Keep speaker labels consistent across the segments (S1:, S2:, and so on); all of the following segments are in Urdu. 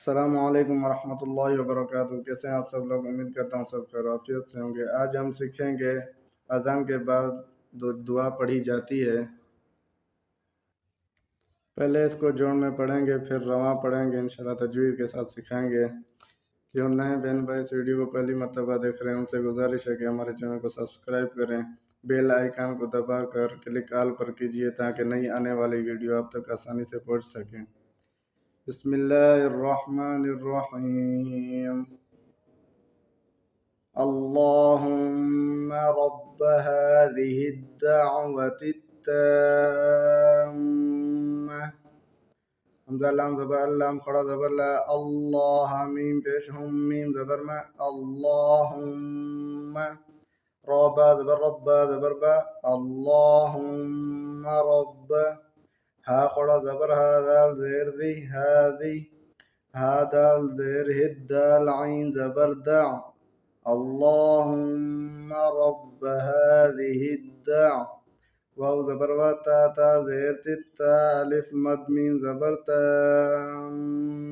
S1: السلام علیکم ورحمۃ اللہ وبرکاتہ۔ کیسے ہیں آپ سب لوگ؟ امید کرتا ہوں سب خیر عافیت سے ہوں گے۔ آج ہم سیکھیں گے اذان کے بعد دعا پڑھی جاتی ہے۔ پہلے اس کو جوڑ میں پڑھیں گے، پھر رواں پڑھیں گے، انشاءاللہ تجوید کے ساتھ سکھائیں گے۔ جو نئے بہن بھائی اس ویڈیو کو پہلی مرتبہ دیکھ رہے ہیں ان سے گزارش ہے کہ ہمارے چینل کو سبسکرائب کریں، بیل آئیکن کو دبا کر کلک آل پر کیجئے تاکہ نئی آنے والی ویڈیو آپ تک آسانی سے پہنچ سکیں۔ بسم اللہ الرحمن الرحیم۔ اللهم رب هذه الدعوة التامة حمزہ لام زبر اللام کھڑا زبر لا اللہ میم پیش ہم میم زبر ما اللهم ربا زبر ربا زبر با اللهم رب ہا کھڑا زبر ہا دال زیر دی هذه ہا دال زیر ہد دال عین زبر دع اللهم رب هذه الدعوة واو زبر و تا تا زیر تا الف مد میم زبر تا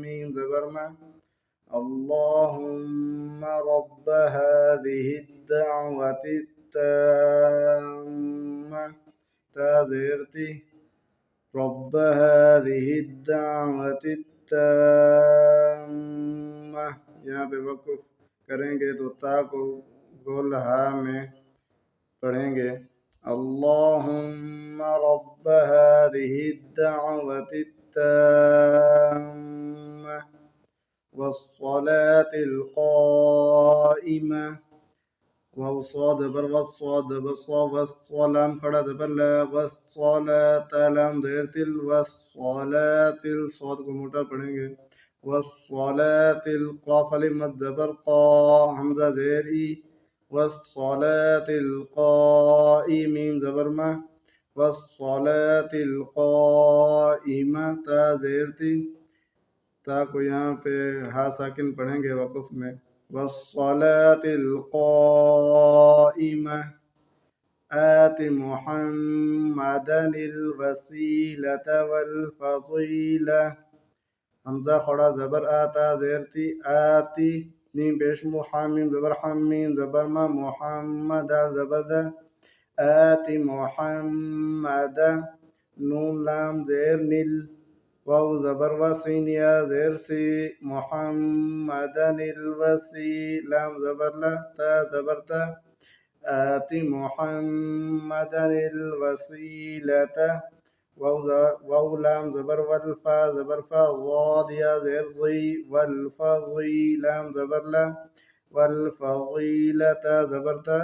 S1: میم زبر ما اللهم رب هذه الدعوة التامة تا زیر تی رب هذه الدعوة التامة۔ یہاں پہ وقف کریں گے تو تا کو گول ہا میں پڑھیں گے۔ اللهم رب هذه الدعوة التامة والصلاة القائمة وصاد زبر والصاد زبر صاد والصلام کھڑا زبر لا والصلاة لام زیر تل والصلاة الصاد کو موٹا پڑھیں گے۔ والصلاة القاف علی مد زبر قا حمزہ زیر ای والصلاة القائمة زبر ما والصلاة القائمة تا زیر تی تا کو یہاں پہ ہا ساکن پڑھیں گے وقف میں۔ والصلاة القائمة آت محمدا الوسيلة والفضيلة حمزہ کھڑا زبر آتا زیر تی آتی نیم پیش محمد زبر حمین زبر ما محمد زبر دا آتی محمدا نون لام زیر نل واو زبر وسین یا زیر سی محمدا الوسی لام زبر لا تا زبر تا آتی محمدا الوسیلة واو لام زبر والفا زبر فا ضاد یا زیر ضی والفضی لام زبر لا والفضیلة زبر تا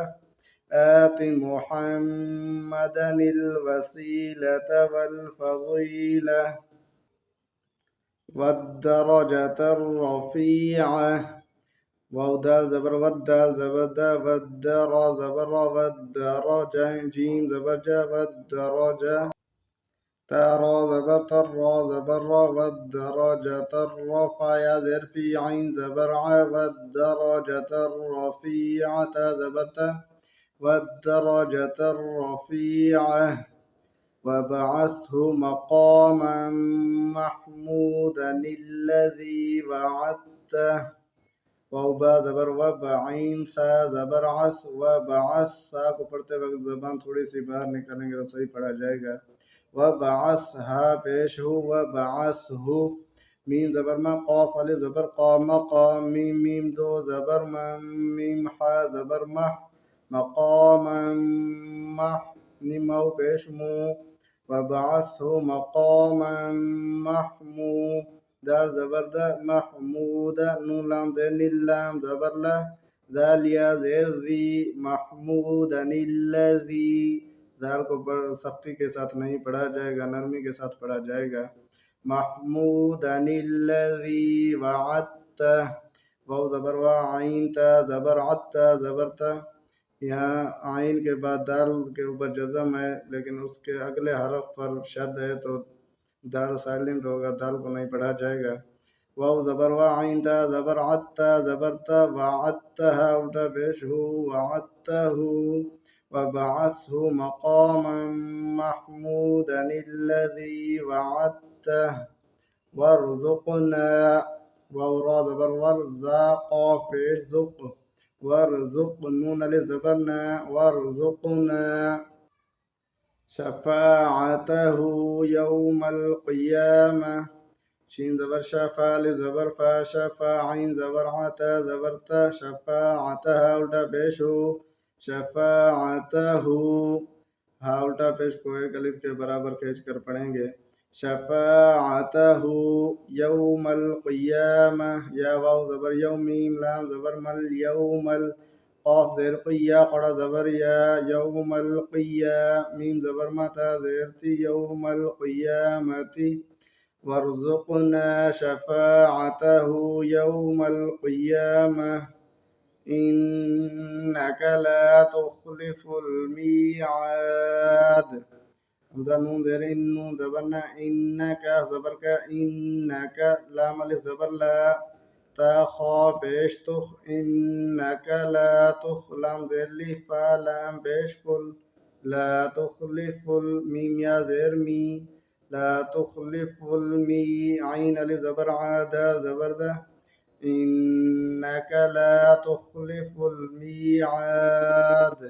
S1: آت محمدا الوسيلة والفضيلة والدرجة الرفيعة واو دال زبر والدال زبر دا والدر زبر والدرجة جيم زبر جا والدرجة ترى زبر ترى زبر والدرجة الرفع يا زر في عين زبر ع والدرجة الرفيعة زبر تا والدرجة الرفيعة وابعثه مقاما محمودا الذي وعدته وبا زبر وبعين سا زبر عس وبعث سا کو پڑھتے وقت زبان تھوڑی سی باہر نکالیں گے تو صحیح پڑھا جائے گا۔ وبعث ہا پیش ہو وبعث ہو میم زبر ما قاف الف زبر قام مقام میم میم دو زبر میم حا زبر مح مقاما مح نمو پیش مو وبعثه مقاما محمود دال زبر دا محمود نون لام دین اللام زبر لا ذال یا زیر ذی محمودا الذی ذال کو سختی کے ساتھ نہیں پڑھا جائے گا، نرمی کے ساتھ پڑھا جائے گا۔ محمودا الذی وعدتہ واو زبر وا عین تا زبر عدتا زبر تا یہاں عین کے بعد دال کے اوپر جزم ہے لیکن اس کے اگلے حرف پر شد ہے تو دال سائلنٹ ہوگا، دال کو نہیں پڑھا جائے گا۔ واو زبر وا عین تا زبر عدتا زبر تا وعدتہ الٹا پیش ہو وعدتہ وبعثه مقاما محمودا الذي وعدته وارزقنا واو را زبر ور زا قاف پیش زق ورزق نون الف زبر نا وارزقنا شفاعته يوم القيامة شين زبر شفا لزبر فا شفا عين زبر عتا زبرتا شفاعتها الٹا پیش ہو شفاعته ہاں الٹا پیش کو ایک الف کے برابر کھینچ کر پڑھیں گے شفاعته یوم القیامہ یا واو زبر یوم میم لام زبر مل یوم قاف زیر قیا قڑا زبر یا یوم القیا میم زبر متا زیر تی یوم القیامتی وارزقنا شفاعته يوم القيامة إنك لا تخلف الميعاد حمزة نون زیر ان نون زبرنا إنك زبر کا إنك لام الف زبر لا تا خا پیش تخ إنك لا تخلم زیر لی فا لام پیش فل لا تخلف المیم یا زیر می لا تخلف المي عين الف زبر عادا زبر ده إنك لا تخلف الميعاد